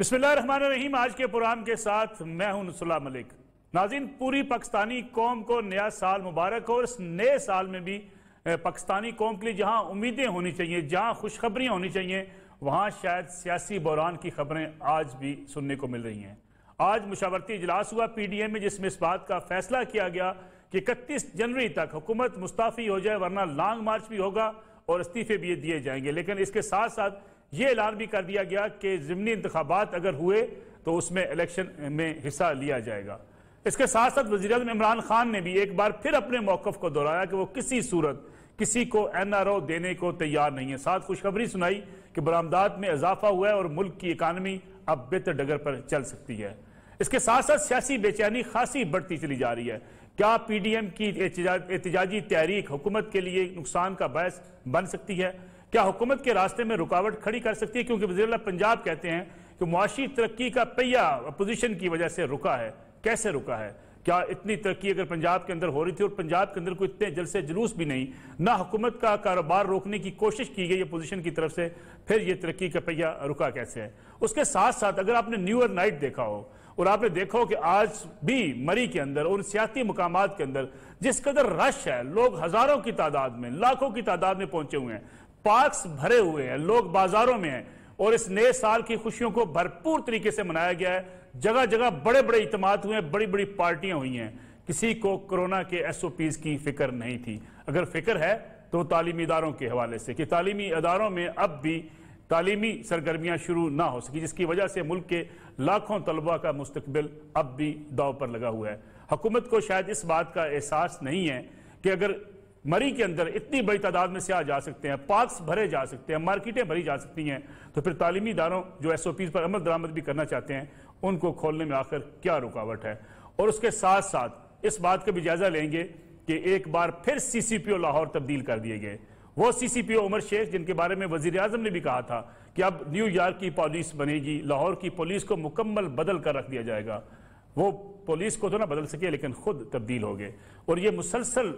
बिस्मिल्लाहिर्रहमानिर्रहीम। आज के प्रोग्राम के साथ मैं हूं नुसुल्लाह मलिक। नाज़रीन, पूरी पाकिस्तानी कौम को नया साल मुबारक हो। और इस नए साल में भी पाकिस्तानी कौम के लिए जहां उम्मीदें होनी चाहिए, जहां खुशखबरियां होनी चाहिए, वहां शायद सियासी बहरान की खबरें आज भी सुनने को मिल रही हैं। आज मुशावरती इजलास हुआ PDM में, जिसमें इस बात का फैसला किया गया कि 31 जनवरी तक हुकूमत मुस्ताफ़ी हो जाए, वरना लॉन्ग मार्च भी होगा और इस्तीफे भी दिए जाएंगे। लेकिन इसके साथ साथ ये ऐलान भी कर दिया गया कि ज़िमनी इंतखाबात अगर हुए तो उसमें इलेक्शन में हिस्सा लिया जाएगा। इसके साथ साथ वज़ीर-ए-आज़म इमरान खान ने भी एक बार फिर अपने मौक़िफ़ को दोहराया कि वो किसी सूरत किसी को NRO देने को तैयार नहीं है। साथ खुशखबरी सुनाई कि बरामदात में इजाफा हुआ है और मुल्क की इकानमी अब बेहतर डगर पर चल सकती है। इसके साथ साथ सियासी बेचैनी खासी बढ़ती चली जा रही है। क्या PDM की एहतजाजी तहरीक हुकूमत के लिए नुकसान का बायस बन सकती है? क्या हुकूमत के रास्ते में रुकावट खड़ी कर सकती है? क्योंकि वज़ीर पंजाब कहते हैं कि मुआशी तरक्की का पहिया अपोजिशन की वजह से रुका है। कैसे रुका है? क्या इतनी तरक्की अगर पंजाब के अंदर हो रही थी और पंजाब के अंदर कोई इतने जलसे जुलूस भी नहीं, ना हुकूमत का कारोबार रोकने की कोशिश की गई अपोजिशन की तरफ से, फिर ये तरक्की का पहिया रुका कैसे है? उसके साथ साथ अगर आपने न्यू ईयर नाइट देखा हो और आपने देखा हो कि आज भी मरी के अंदर उन सियाती मुकामात के अंदर जिस कदर रश है, लोग हजारों की तादाद में, लाखों की तादाद में पहुंचे हुए हैं, पार्क्स भरे हुए हैं, लोग बाजारों में हैं और इस नए साल की खुशियों को भरपूर तरीके से मनाया गया है। जगह जगह बड़े बड़े इज्तिमात हुए हैं, बड़ी बड़ी पार्टियां हुई हैं। किसी को कोरोना के SOPs की फिक्र नहीं थी। अगर फिक्र है तो तालीमी इदारों के हवाले से कि तालीमी इदारों में अब भी तालीमी सरगर्मियां शुरू ना हो सकी, जिसकी वजह से मुल्क के लाखों तलबा का मुस्तकबिल अब भी दाव पर लगा हुआ है। हुकूमत को शायद इस बात का एहसास नहीं है कि अगर मरी के अंदर इतनी बड़ी तादाद में सियाह जा सकते हैं, पार्क्स भरे जा सकते हैं, मार्केटें भरी जा सकती हैं, तो फिर तालीमी इदारों जो SOPs पर अमल दरामद भी करना चाहते हैं, उनको खोलने में आखिर क्या रुकावट है? और उसके साथ साथ इस बात का भी जायजा लेंगे कि एक बार फिर CCPO लाहौर तब्दील कर दिए गए। वो CCPO उमर शेख, जिनके बारे में वज़ीर-ए-आज़म ने भी कहा था कि अब न्यूयॉर्क की पुलिस बनेगी, लाहौर की पुलिस को मुकम्मल बदल कर रख दिया जाएगा। वो पुलिस को तो ना बदल सके लेकिन खुद तब्दील हो गए। और ये मुसलसल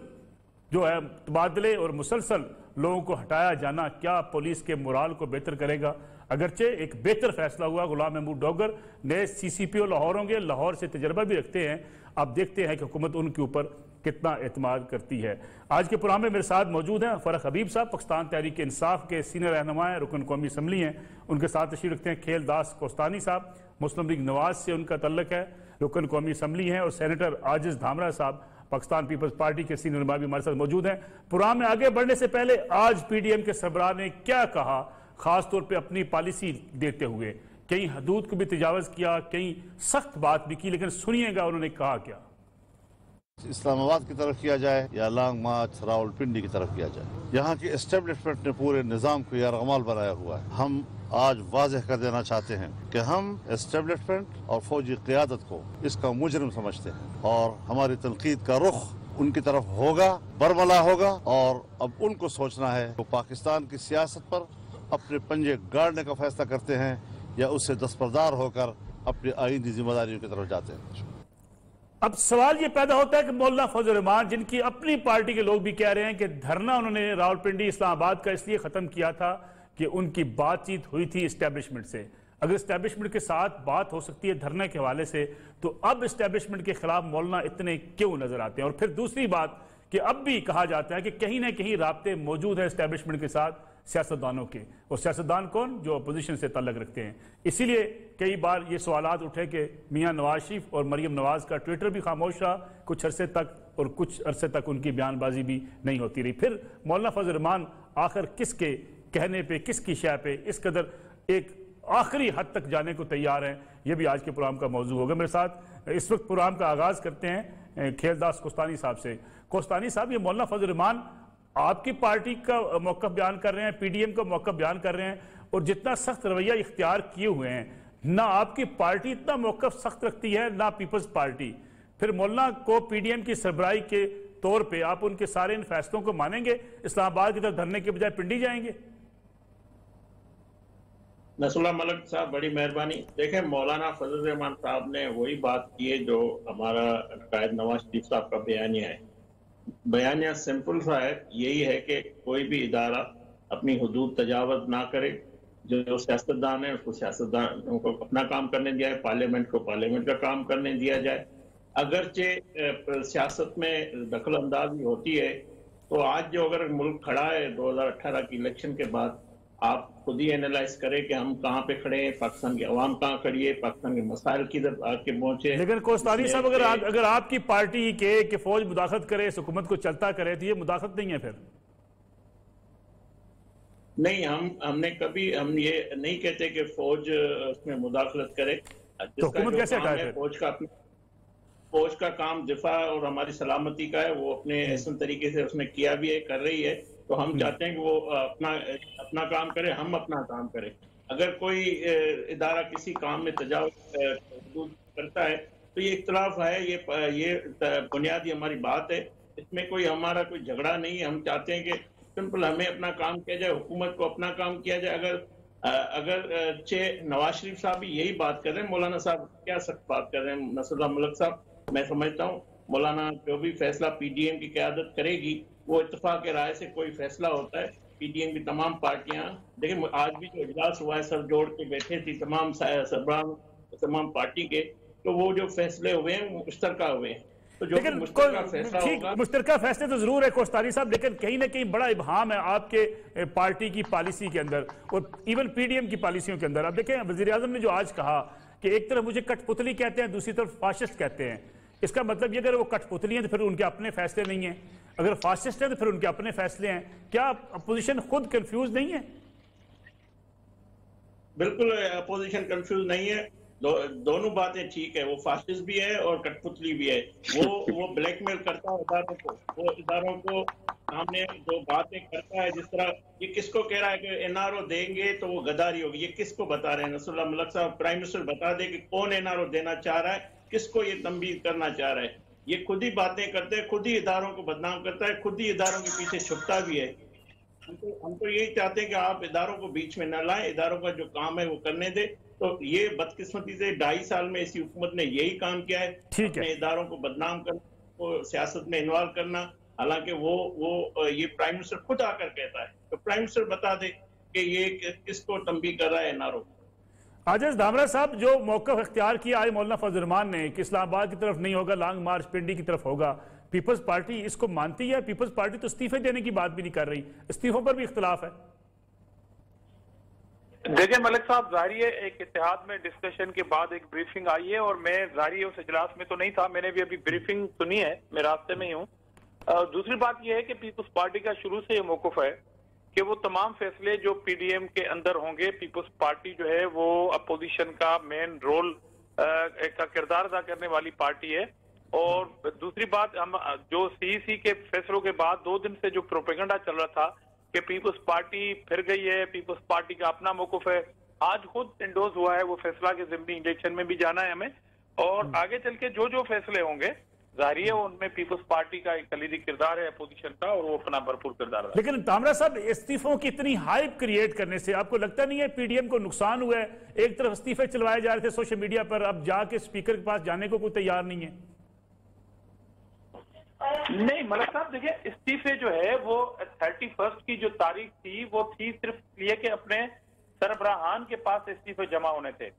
जो है तबादले और मुसलसल लोगों को हटाया जाना क्या पुलिस के मोराल को बेहतर करेगा? अगरचे एक बेहतर फैसला हुआ, गुलाम महमूद डोगर नए CCPO लाहौर होंगे, लाहौर से तजर्बा भी रखते हैं। अब देखते हैं कि हुकूमत उनके ऊपर कितना एतमाद करती है। आज के प्रोग्राम में मेरे साथ मौजूद हैं फ़रख हबीब साहब, पाकिस्तान तहरीक इंसाफ के सीनियर रहनुमा हैं, रुकन कौमी असम्बली हैं। उनके साथ तशरीफ रखते हैं खेलदास कोस्तानी साहब, मुस्लिम लीग नवाज से उनका तल्लक है, रुकन कौमी असम्बली हैं। और सेनेटर आजिज धामरा साहब पाकिस्तान पीपल्स पार्टी के सीनियर नुमा भी हमारे साथ मौजूद हैं। प्रोग्राम में आगे बढ़ने से पहले आज PDM के सरबराह ने क्या कहा, खासतौर पर अपनी पॉलिसी देते हुए कहीं हदूद को भी तजावज़ किया, कहीं सख्त बात भी की, लेकिन सुनिएगा उन्होंने कहा क्या। इस्लामाबाद की तरफ किया जाए या लॉन्ग मार्च रावलपिंडी की तरफ किया जाए, यहाँ की एस्टेब्लिशमेंट ने पूरे निज़ाम को यारगमाल बनाया हुआ है। हम आज वाज़ेह कर देना चाहते हैं कि हम एस्टेब्लिशमेंट और फौजी क़यादत को इसका मुजरिम समझते हैं और हमारी तनकीद का रुख उनकी तरफ होगा, बरमला होगा। और अब उनको सोचना है वो पाकिस्तान की सियासत पर अपने पंजे गाड़ने का फैसला करते हैं या उससे दस्तबरदार होकर अपनी आईनी जिम्मेदारियों की तरफ जाते हैं। अब सवाल ये पैदा होता है कि मौलाना फजल रहमान, जिनकी अपनी पार्टी के लोग भी कह रहे हैं कि धरना उन्होंने रावलपिंडी इस्लामाबाद का इसलिए खत्म किया था कि उनकी बातचीत हुई थी इस्टेब्लिशमेंट से। अगर इस्टेब्लिशमेंट के साथ बात हो सकती है धरने के हवाले से, तो अब इस्टेब्लिशमेंट के खिलाफ मौलाना इतने क्यों नजर आते हैं? और फिर दूसरी बात कि अब भी कहा जाता है कि कहीं ना कहीं राब्ते मौजूद है इस्टेब्लिशमेंट के साथ सियासतदानों के, और सियासतदान कौन? जो अपोजिशन से ताल्लुक रखते हैं। इसीलिए कई बार ये सवालात उठे कि मियाँ नवाज शरीफ और मरियम नवाज का ट्विटर भी खामोश रहा कुछ अरसे तक, और कुछ अरसे तक उनकी बयानबाजी भी नहीं होती रही। फिर मौलाना फजल रहमान आखिर किसके कहने पे, किसकी शय पे इस कदर एक आखिरी हद तक जाने को तैयार हैं? ये भी आज के प्रोग्राम का मौजू होगा। मेरे साथ इस वक्त प्रोग्राम का आगाज करते हैं खेलदास कोस्तानी साहब से। कोस्तानी साहब, ये मौलाना फजल रहमान आपकी पार्टी का मौक़िफ़ बयान कर रहे हैं, PDM का मौक़िफ़ बयान कर रहे हैं, और जितना सख्त रवैया इख्तियार किए हुए हैं, ना आपकी पार्टी इतना मौक़िफ़ सख्त रखती है ना पीपल्स पार्टी। फिर मौलाना को PDM की सरबराही के तौर पे आप उनके सारे इन फैसलों को मानेंगे, इस्लामाबाद की तरफ धरने के बजाय पिंडी जाएंगे? नसरुल्लाह मलिक साहब, बड़ी मेहरबानी। देखें, मौलाना फजल रहमान साहब ने वही बात की है जो हमारा कायद नवाज शरीफ साहब का बयानिया है। बयानिया सिंपल सा है, यही है कि कोई भी इदारा अपनी हुदूद तजावज़ ना करे, जो सियासतदान है उसको सियासतदानों को अपना काम करने दिया है, पार्लियामेंट को पार्लियामेंट का काम करने दिया जाए। अगरचे सियासत में दखल अंदाजी होती है, तो आज जो अगर मुल्क खड़ा है 2018 की इलेक्शन के बाद, आप खुद ही एनालाइज करें कि हम कहाँ पे खड़े हैं, पाकिस्तान की अवाम कहाँ खड़ी है, पाकिस्तान के मसाइल किधर आके पहुंचे। लेकिन कोस्तानी साहब, अगर आपकी पार्टी के फौज मुदाखलत करे, इस हुकूमत को चलता करे, तो ये मुदाखलत नहीं है फिर? नहीं, हमने कभी हम ये नहीं कहते कि फौज उसमें मुदाखलत करे। तो हुकूमत कैसे हटाए? फौज का काम दिफा और हमारी सलामती का है, वो अपने ऐसे तरीके से उसने किया भी है, कर रही है। तो हम चाहते हैं कि वो अपना काम करे, हम अपना काम करें। अगर कोई इदारा किसी काम में तजावुज़ करता है तो ये इख्तलाफ है, ये बुनियादी हमारी बात है, इसमें कोई हमारा कोई झगड़ा नहीं है। हम चाहते हैं कि सिंपल हमें अपना काम किया जाए, हुकूमत को अपना काम किया जाए। अगर नवाज शरीफ साहब भी यही बात कर रहे हैं, मौलाना साहब क्या सख्त बात कर रहे हैं, नसरुल्लाह मलिक साहब, मैं समझता हूँ मौलाना जो भी फैसला पीडीएम की क़यादत करेगी वो इत्तेफाक के राय से कोई फैसला होता है। पीडीएम की तमाम पार्टियां, देखिए आज भी जो इजलास हुआ है, सर जोड़ के बैठे थी तमाम सरबराह तमाम पार्टी के, तो वो जो फैसले हुए हैं वो मुश्तरका हुए हैं। तो जो मुश्तरका फैसले तो जरूर है कोस्तानी साहब, लेकिन कहीं ना कहीं बड़ा इबहाम है आपके पार्टी की पॉलिसी के अंदर और इवन पीडीएम की पॉलिसियों के अंदर। अब देखें, वजीर आजम ने जो आज कहा कि एक तरफ मुझे कठपुतली कहते हैं, दूसरी तरफ फाशिस्ट कहते हैं, इसका मतलब ये अगर वो कठपुतली हैं तो फिर उनके अपने फैसले नहीं है, अगर फाशिस्ट हैं तो फिर उनके अपने फैसले हैं। क्या अपोजिशन खुद कंफ्यूज नहीं है? बिल्कुल अपोजिशन कंफ्यूज नहीं है, दोनों बातें ठीक है। वो फाशिस्ट भी है और कठपुतली भी है। वो ब्लैकमेल करता है इदारों को, वो इदारों को सामने जो बातें करता है, जिस तरह ये किसको कह रहा है कि एनआरओ देंगे तो वो गद्दारी होगी, ये किसको बता रहे हैं? नसरुल्लाह मलिक साहब, प्राइम मिनिस्टर बता दे कि कौन एनआरओ देना चाह रहा है, किसको ये तंबीह करना चाह रहा है। ये खुद ही बातें करते हैं, खुद ही इदारों को बदनाम करता है, खुद ही इदारों के पीछे छुपता भी है। हम तो यही चाहते हैं कि आप इदारों को बीच में न लाएं, इदारों का जो काम है वो करने दे। तो ये बदकिस्मती से 2.5 साल में इसी हुकूमत ने यही काम किया है, अपने इदारों को बदनाम करना, को सियासत में इन्वॉल्व करना। हालांकि वो ये प्राइम मिनिस्टर खुद आकर कहता है, तो प्राइम मिनिस्टर बता दे कि ये किसको तंबीह कर रहा है एनआरओ। आजिज धामरा साहब, जो मौक़िफ़ इख्तियार किया आज मौलाना फजल रहमान ने कि इस्लामाबाद की तरफ नहीं होगा, लॉन्ग मार्च पिंडी की तरफ होगा, पीपल्स पार्टी इसको मानती है? पीपल्स पार्टी तो इस्तीफे देने की बात भी नहीं कर रही, इस्तीफों पर भी इख्तिलाफ है। देखिए मलिक साहब, जाहिर है एक इत्तेहाद में डिस्कशन के बाद एक ब्रीफिंग आई है और मैं जाहिर है उस इजलास में तो नहीं था, मैंने भी अभी ब्रीफिंग सुनी है, मैं रास्ते में ही हूँ। दूसरी बात यह है कि पीपल्स पार्टी का शुरू से ये मौक़िफ़ है कि वो तमाम फैसले जो पीडीएम के अंदर होंगे, पीपल्स पार्टी जो है वो अपोजिशन का मेन रोल का किरदार अदा करने वाली पार्टी है। और दूसरी बात, हम जो सीईसी के फैसलों के बाद 2 दिन से जो प्रोपेगेंडा चल रहा था कि पीपल्स पार्टी फिर गई है, पीपल्स पार्टी का अपना मौक़िफ़ है, आज खुद इंडोज हुआ है वो फैसला कि ज़िमनी इलेक्शन में भी जाना है हमें, और आगे चल के जो फैसले होंगे जाहिर है उनमें पीपल्स पार्टी का एक कलीदी किरदार है अपोजिशन का, और वो अपना भरपूर किरदार है। लेकिन धामरा साहब, इस्तीफों की इतनी हाइप क्रिएट करने से आपको लगता नहीं है पीडीएम को नुकसान हुआ है? एक तरफ इस्तीफे चलवाए जा रहे थे सोशल मीडिया पर, अब जाके स्पीकर के पास जाने को कोई तैयार नहीं है। नहीं मलिक साहब, देखिए इस्तीफे जो है वो 31 की जो तारीख थी वो थी सिर्फ ये कि अपने सरबराहान के पास इस्तीफे जमा होने थे।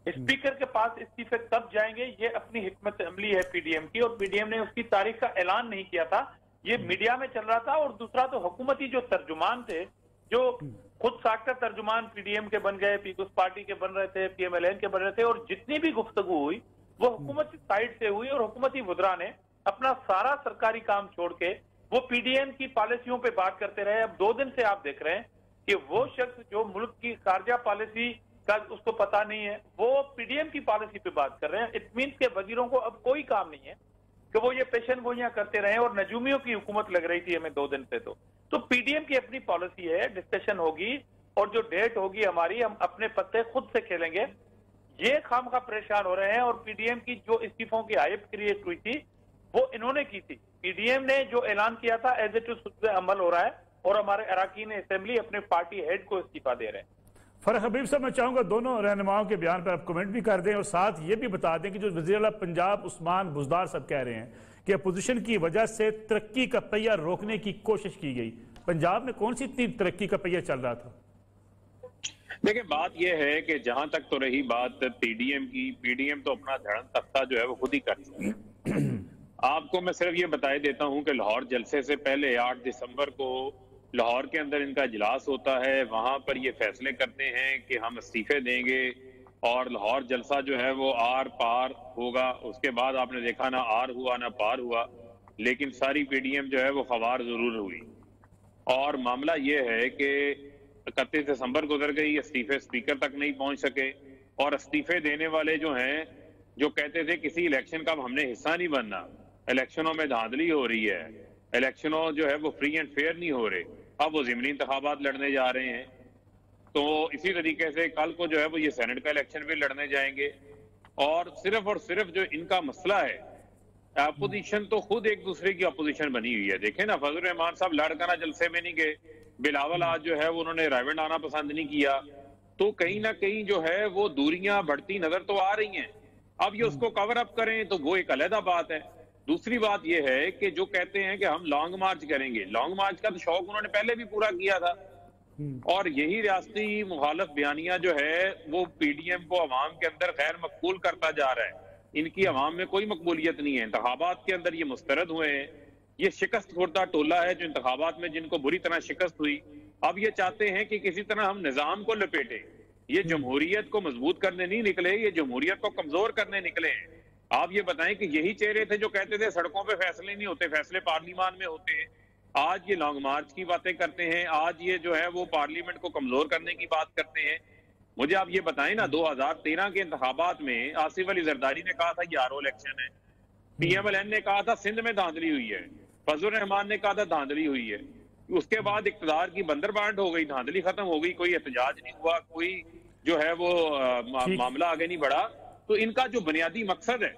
स्पीकर के पास इस्तीफे कब जाएंगे ये अपनी हिकमत अमली है पीडीएम की, और पीडीएम ने उसकी तारीख का ऐलान नहीं किया था, ये मीडिया में चल रहा था। और दूसरा तो हुकूमती जो तर्जुमान थे, जो खुद साख्ता तर्जुमान पीडीएम के बन गए, पीपल्स पार्टी के बन रहे थे, पीएमएलएन के बन रहे थे, और जितनी भी गुफ्तगू हुई वो हुकूमती साइड से हुई, और हुकूमती वुज़रा ने अपना सारा सरकारी काम छोड़ के वो पीडीएम की पॉलिसियों पे बात करते रहे। अब 2 दिन से आप देख रहे हैं कि वो शख्स जो मुल्क की खारजा पॉलिसी का उसको पता नहीं है, वो पीडीएम की पॉलिसी पे बात कर रहे हैं। इट मीन्स के वजीरों को अब कोई काम नहीं है कि वो ये पेशन गोइयां करते रहे, और नजूमियों की हुकूमत लग रही थी हमें 2 दिन से। तो पीडीएम की अपनी पॉलिसी है, डिस्कशन होगी, और जो डेट होगी हमारी, हम अपने पत्ते खुद से खेलेंगे। ये खामखा परेशान हो रहे हैं, और पीडीएम की जो इस्तीफों की हाइप क्रिएट हुई थी वो इन्होंने की थी। पीडीएम ने जो ऐलान किया था एज इट इज अमल हो रहा है, और हमारे अरकान असेंबली अपने पार्टी हेड को इस्तीफा दे रहे हैं। फरह हबीब साहब, मैं चाहूंगा दोनों रहनुमाओं के बयान पर आप कमेंट भी कर दें, और साथ ये भी बता दें कि जो वज़ीर आला पंजाब उस्मान बुज़दार साहब कह रहे हैं कि अपोजिशन की वजह से तरक्की का पहिया रोकने की कोशिश की गई। पंजाब में कौन सी इतनी तरक्की का पहिया चल रहा था? देखिए, बात यह है कि जहां तक तो रही बात पीडीएम की, पीडीएम तो अपना धड़न तख्ता जो है वो खुद ही कर चुकी है। आपको मैं सिर्फ ये बताए देता हूं कि लाहौर जलसे से पहले 8 दिसंबर को लाहौर के अंदर इनका इजलास होता है। वहां पर ये फैसले करते हैं कि हम इस्तीफे देंगे और लाहौर जलसा जो है वो आर पार होगा। उसके बाद आपने देखा ना आर हुआ ना पार हुआ, लेकिन सारी पीडीएम जो है वो खवार जरूर हुई। और मामला ये है कि 31 दिसंबर गुजर गई, इस्तीफे स्पीकर तक नहीं पहुंच सके। और इस्तीफे देने वाले जो हैं, जो कहते थे किसी इलेक्शन का हमने हिस्सा नहीं बनना, इलेक्शनों में धांधली हो रही है, इलेक्शनों जो है वो फ्री एंड फेयर नहीं हो रहे, अब वो ज़िमनी इंतखाबात लड़ने जा रहे हैं। तो इसी तरीके से कल को जो है वो ये सेनेट का इलेक्शन भी लड़ने जाएंगे। और सिर्फ जो इनका मसला है, अपोजिशन तो खुद एक दूसरे की अपोजिशन बनी हुई है। देखें ना, फजल रहमान साहब लड़काना जलसे में नहीं गए, बिलावल आज जो है वो उन्होंने रायवेंड आना पसंद नहीं किया। तो कहीं ना कहीं जो है वो दूरियां बढ़ती नजर तो आ रही हैं। अब ये उसको कवर अप करें तो वो एक अलग बात है। दूसरी बात ये है कि जो कहते हैं कि हम लॉन्ग मार्च करेंगे, लॉन्ग मार्च का तो शौक उन्होंने पहले भी पूरा किया था। और यही रियासती मुखालफ बयानिया जो है वो पीडीएम को अवाम के अंदर गैर मकबूल करता जा रहा है। इनकी अवाम में कोई मकबूलियत नहीं है। इंतखाबात के अंदर ये मुस्तरद हुए हैं। ये शिकस्त खुर्दा टोला है जो इंतखाबात में जिनको बुरी तरह शिकस्त हुई, अब ये चाहते हैं कि किसी तरह हम निजाम को लपेटे। ये जमहूरियत को मजबूत करने नहीं निकले, ये जमहूरियत को कमजोर करने निकले हैं। आप ये बताएं कि यही चेहरे थे जो कहते थे सड़कों पे फैसले नहीं होते, फैसले पार्लियामान में होते हैं। आज ये लॉन्ग मार्च की बातें करते हैं, आज ये जो है वो पार्लियामेंट को कमजोर करने की बात करते हैं। मुझे आप ये बताएं ना, 2013 के इंतखाबात में आसिफ अली जरदारी ने कहा था ये आरओ इलेक्शन है, पीएमएलएन ने कहा था सिंध में धांधली हुई है, फजल रहमान ने कहा था धांधली हुई है। उसके बाद इक्तदार की बंदरबांट हो गई, धांधली खत्म हो गई, कोई एहतजाज नहीं हुआ, कोई जो है वो मामला आगे नहीं बढ़ा। तो इनका जो बुनियादी मकसद है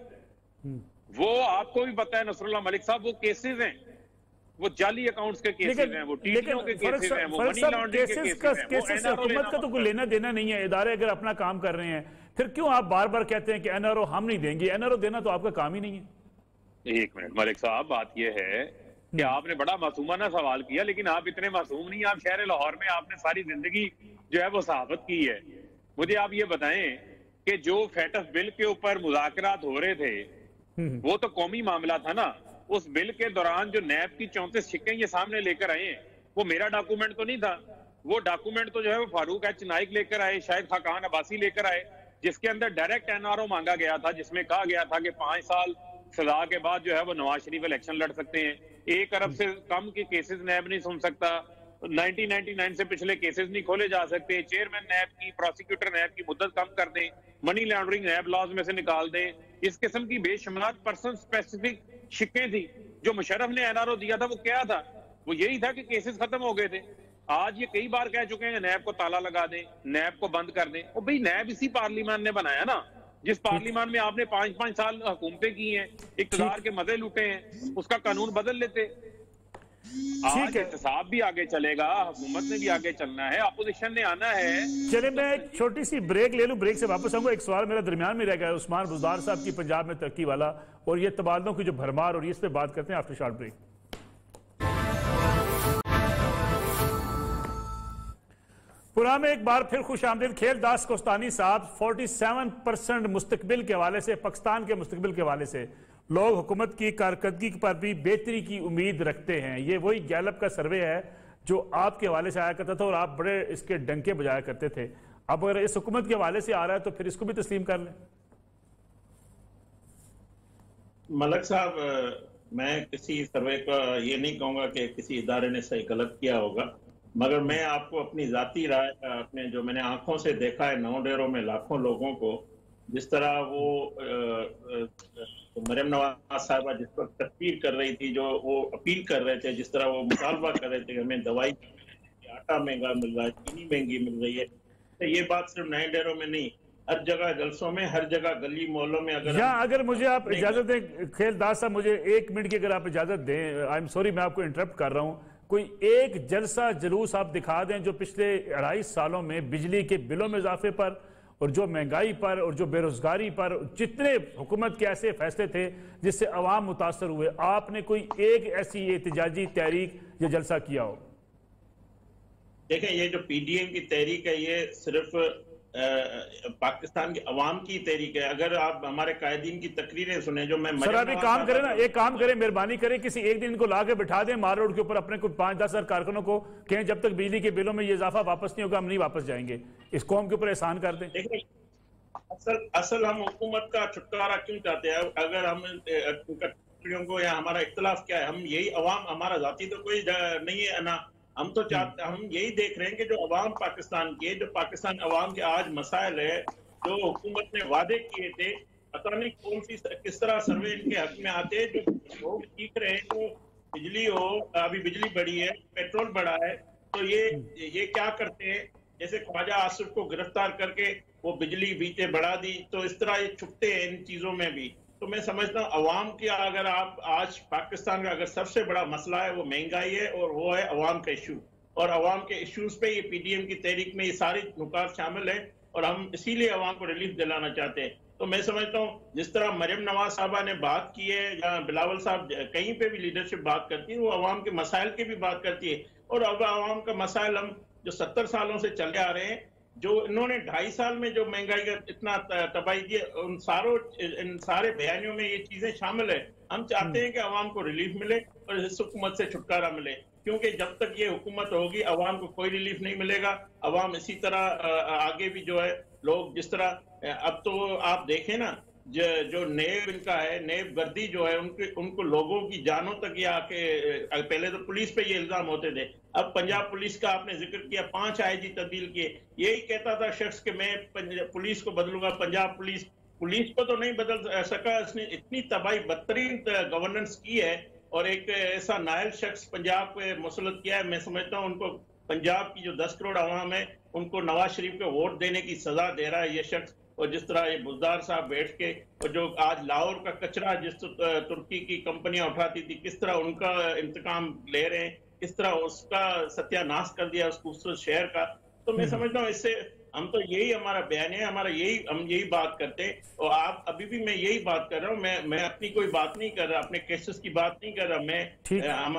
वो आपको भी पता है नसरुल्लाह मलिक साहब, वो केसेस हैं, वो जाली अकाउंट्स के केसेस हैं, वो टीटीओ के केसेस हैं, वो मनी लॉन्ड्रिंग के केसेस हैं। हुकूमत का तो कोई लेना देना नहीं है। इदारे अगर अपना काम कर रहे हैं, फिर क्यों आप बार बार कहते हैं कि एनआरओ हम नहीं देंगे? एनआरओ देना तो आपका काम ही नहीं है। एक मिनट मलिक साहब, बात यह है कि आपने बड़ा मासूमाना सवाल किया, लेकिन आप इतने मासूम नहीं। आप शहर लाहौर में आपने सारी जिंदगी जो है वो सहाफत की है। मुझे आप ये बताएं कि जो फेटस बिल के ऊपर मुज़ाकरात हो रहे थे वो तो कौमी मामला था ना। उस बिल के दौरान जो नैब की 34 शिक्कें ये सामने लेकर आए हैं, वो मेरा डॉक्यूमेंट तो नहीं था। वो डॉक्यूमेंट तो जो है वो फारूक एच नाइक लेकर आए, शायद खाकान अब्बासी लेकर आए, जिसके अंदर डायरेक्ट एनआरओ मांगा गया था, जिसमें कहा गया था कि 5 साल सजा के बाद जो है वो नवाज शरीफ इलेक्शन लड़ सकते हैं। 1 अरब से कम के केसेस नैब नहीं सुन सकता, 1999 से पिछले केसेस नहीं खोले जा सकते, चेयरमैन नैब की, प्रोसिक्यूटर नैब की मुद्दत कम कर दें, मनी लॉन्ड्रिंग नैब लॉज में से निकाल दें। इस किस्म की बेशुमार पर्सन स्पेसिफिक शिक्कें थी। जो मुशर्रफ ने एनआरओ दिया था वो क्या था? वो यही था कि केसेस खत्म हो गए थे। आज ये कई बार कह चुके हैं नैब को ताला लगा दें, नैब को बंद कर दें। और भाई नैब इसी पार्लियामान ने बनाया ना, जिस पार्लियामान में आपने 5-5 साल हुकूमतें की हैं, इक़्तिदार के मजे लूटे हैं, उसका कानून बदल लेते। आज एहतसाब भी आगे चलेगा, हुकूमत ने भी आगे चलना है, अपोजिशन ने आना है। चले मैं एक छोटी सी ब्रेक ले लूं, ब्रेक से वापस आऊंगा। एक सवाल मेरा दरमियान में रह गया, उस्मान बुज़दार साहब की पंजाब में तरक्की वाला, और ये तबादलों की जो भरमार, और इस पे बात करते हैं आफ्टर शॉर्ट ब्रेक। पुरा में एक बार फिर खुश आमदीद। खेलदास कोस्तानी साहब 47% मुस्तकबिल के हवाले से, पाकिस्तान के मुस्तकबिल के हवाले से लोग हुकूमत की कारकर्दगी पर भी बेहतरी की उम्मीद रखते हैं। ये वही गैलप का सर्वे है जो आपके हवाले से आया करता था और आप बड़े इसके डंके बजाया करते थे। अब अगर इस हुकूमत के हवाले से आ रहा है तो फिर इसको भी तस्लीम कर लें। मलक साहब, मैं किसी सर्वे का ये नहीं कहूँगा कि किसी इदारे ने सही गलत किया होगा, मगर मैं आपको अपनी जाती राय, अपने जो मैंने आंखों से देखा है 9 डेरों में लाखों लोगों को, जिस तरह वो मरियम नवाज साहिबा जिस पर तकरीर कर रही थी, जो वो अपील कर रहे थे, जिस तरह वो मुतालबा कर रहे थे हमें दवाई, आटा महंगा मिल रहा है, चीनी महंगी मिल रही है, तो ये बात सिर्फ 9 डेरों में नहीं, हर जगह जलसों में, हर जगह गली मोहल्लों में। अगर मुझे आप इजाजत दें खेलदास साहब, मुझे 1 मिनट की अगर आप इजाजत दें, आई एम सॉरी मैं आपको इंटरप्ट कर रहा हूं, कोई एक जलसा जुलूस आप दिखा दें जो पिछले 2.5 सालों में बिजली के बिलों में इजाफे पर और जो महंगाई पर और जो बेरोजगारी पर जितने हुकूमत के ऐसे फैसले थे जिससे अवाम मुतासर हुए, आपने कोई एक ऐसी एहतजाजी तहरीक या जलसा किया हो? देखें, ये जो पीडीएम की तहरीक है ये सिर्फ पाकिस्तान की अवाम की तहरीक है। अगर आप हमारे कायदीन की तकरीरें सुने जो मैं सर अभी काम करें ना, एक काम करें, मेहरबानी करें, किसी एक दिन इनको ला के बिठा दें मार रोड के ऊपर, अपने को 5-10 हजार कारकुनों को कहें जब तक बिजली के बिलों में ये इजाफा वापस नहीं होगा हम नहीं वापस जाएंगे, इस कौम के ऊपर एहसान कर दें। असल हम हुकूमत का छुटकारा क्यों चाहते हैं? अगर हम को या हमारा इख्तलाफ क्या है, हम यही अवाम, हमारा जाती तो कोई नहीं है ना, हम तो चाहते, हम यही देख रहे हैं कि जो अवाम पाकिस्तान की है, जो पाकिस्तान अवाम के आज मसाइल है, जो हुकूमत ने वादे किए थे, पता नहीं कौन सी किस तरह सर्वे इनके हक में आते हैं, जो लोग सीख रहे हैं, तो बिजली हो, अभी बिजली बढ़ी है, पेट्रोल बढ़ा है, तो ये क्या करते हैं, जैसे ख्वाजा आसिफ को गिरफ्तार करके वो बिजली बीते बढ़ा दी, तो इस तरह ये छुपते हैं इन चीजों में भी। तो मैं समझता हूँ अवाम की, अगर आप आज पाकिस्तान का अगर सबसे बड़ा मसला है वो महंगाई है और वो है अवाम का इशू, और अवाम के इश्यूज पे ये पीडीएम की तहरीक में ये सारी नुकात शामिल है और हम इसीलिए अवाम को रिलीफ दिलाना चाहते हैं। तो मैं समझता हूँ जिस तरह मरियम नवाज साहबा ने बात की है या बिलावल साहब कहीं पे भी लीडरशिप बात करती है, वो अवाम के मसाइल की भी बात करती है, और अब अवाम का मसाइल हम जो 70 सालों से चले आ रहे हैं, जो इन्होंने 2.5 साल में जो महंगाई का इतना तबाही दी, इन सारे बयानियों में ये चीजें शामिल है। हम चाहते हैं कि अवाम को रिलीफ मिले और इस हुकूमत से छुटकारा मिले, क्योंकि जब तक ये हुकूमत होगी अवाम को कोई रिलीफ नहीं मिलेगा। अवाम इसी तरह आगे भी जो है लोग जिस तरह, अब तो आप देखें ना, जो नेब इनका है, नेब गर्दी जो है, उनको लोगों की जानों तक ये आके, पहले तो पुलिस पे ये इल्जाम होते थे, अब पंजाब पुलिस का आपने जिक्र किया, 5 आईजी तब्दील किए, यही कहता था शख्स कि मैं पुलिस को बदलूंगा, पंजाब पुलिस को तो नहीं बदल सका, इसने इतनी तबाही बदतरीन गवर्नेंस की है और एक ऐसा नायल शख्स पंजाब पे मुसल्लत किया है। मैं समझता हूँ उनको, पंजाब की जो 10 करोड़ आवाम है उनको नवाज शरीफ को वोट देने की सजा दे रहा है ये शख्स। और जिस तरह ये बुजदार साहब बैठ के, और जो आज लाहौर का कचरा जिस तुर्की की कंपनियां उठाती थी, किस तरह उनका इंतकाम ले रहे हैं, किस तरह उसका सत्यानाश कर दिया उस खूबसूरत शहर का। तो मैं समझता हूँ इससे हम तो यही हमारा बयान है, हम यही बात करते हैं, और आप अभी भी मैं यही बात कर रहा हूँ, मैं अपनी कोई बात नहीं कर रहा, अपने केसेस की बात नहीं कर रहा। मैं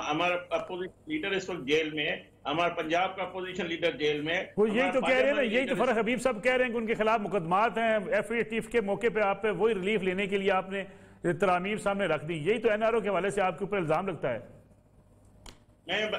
हमारा अपोजिशन लीडर इस वक्त जेल में है, हमारा पंजाब का अपोजिशन लीडर जेल में है। वो यही तो कह रहे हैं ना, यही तो फर्क हबीब साहब कह रहे हैं कि उनके खिलाफ मुकदमात हैं, एफएटीएफ के मौके पे आप पे वही रिलीफ लेने के लिए आपने तरामीम सामने रख दी, यही तो एनआरओ के हवाले से आपके ऊपर इल्जाम लगता है।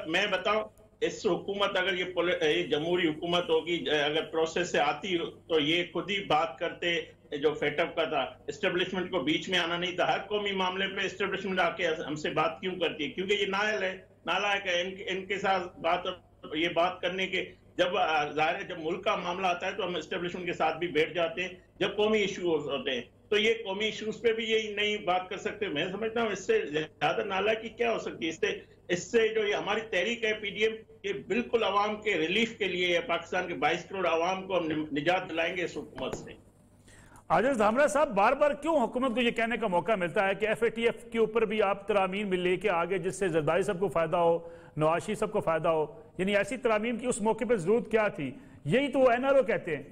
मैं बताऊं, इस हुकूमत, अगर ये जमहूरी हुकूमत होगी, अगर प्रोसेस से आती तो ये खुद ही बात करते, जो फेटअप का था, एस्टेब्लिशमेंट को बीच में आना नहीं था। हर कौमी मामले पे एस्टेब्लिशमेंट आके हमसे बात क्यों करती है? क्योंकि ये नालायक है, इनके साथ ये बात करने के, जब जाहिर है जब मुल्क का मामला आता है तो हम एस्टेब्लिशमेंट के साथ भी बैठ जाते हैं, जब कौमी इशू होते हैं तो ये कौमी इशूज पे भी यही नहीं बात कर सकते। मैं समझता हूँ इससे ज्यादा नालायकी क्या हो सकती है? इससे जो ये हमारी तहरीक है पीडीएम, ये बिल्कुल अवाम के रिलीफ के लिए है, पाकिस्तान के 22 करोड़ अवाम को हम निजात दिलाएंगे इस हुकूमत से। आजिज धामरा साहब, बार बार क्यों हुकूमत को ये कहने का मौका मिलता है कि एफएटीएफ के ऊपर भी आप तरामीम में लेके आगे, जिससे जरदारी साहब को फायदा हो, नवाज शरीफ साहब को फायदा हो, यानी ऐसी तरामीम की उस मौके पर जरूरत क्या थी? यही तो एनआरओ कहते हैं।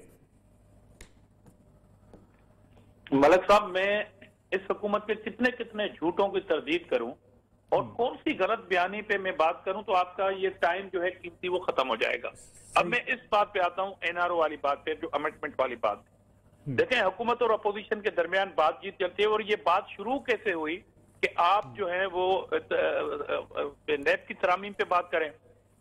मलिक साहब, मैं इस हुकूमत के कितने कितने झूठों की तरदीद करूं और कौन सी गलत बयानी पे मैं बात करूं तो आपका ये टाइम जो है कीमती वो खत्म हो जाएगा। अब मैं इस बात पे आता हूं, एनआरओ वाली बात पे, जो अमेंडमेंट वाली बात। देखें, हुकूमत और अपोजिशन के दरमियान बातचीत चलती है और ये बात शुरू कैसे हुई कि आप जो है वो नेब की तरामीम पे बात करें।